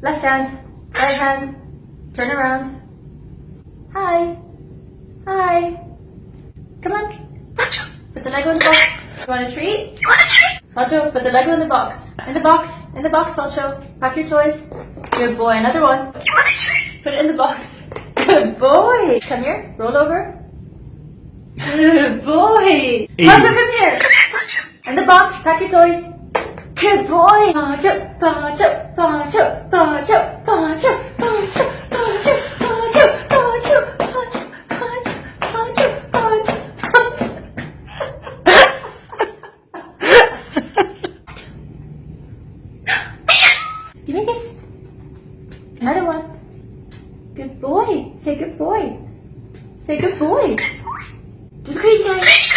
Left hand. Right hand. Turn around. Hi. Hi. Come on. Put the Lego in the box. You want a treat? Pancho, put the Lego in the box. In the box. In the box, Pancho. Pack your toys. Good boy. Another one. Put it in the box. Good boy. Come here. Roll over. Good boy. Pancho, come here. In the box. Pack your toys. Good boy. Pancho, Pancho, Pancho, Pancho, Pancho, Pancho, Pancho, Pancho, Pancho, Pancho, Pancho, Pancho, Pancho, Pancho. Give me this. Another one. Good boy. Say good boy. Say good boy. Just crazy guy.